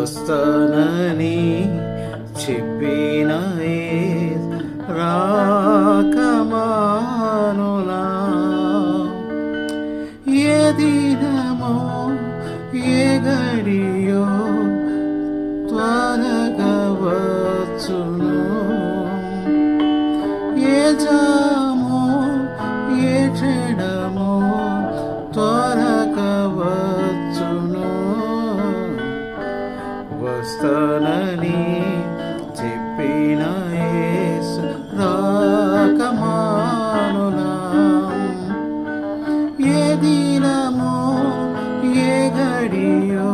వస్తానని చెప్పిన రాకమానునా ఏ దినమో ఏ గడియో త్వరగా వచ్చును ఏ జామో ఏ క్షణమో త్వరగా వచ్చును వస్తానని చెప్పిన యేసు రాకమానునా ఏ దినమో ఏ గడియో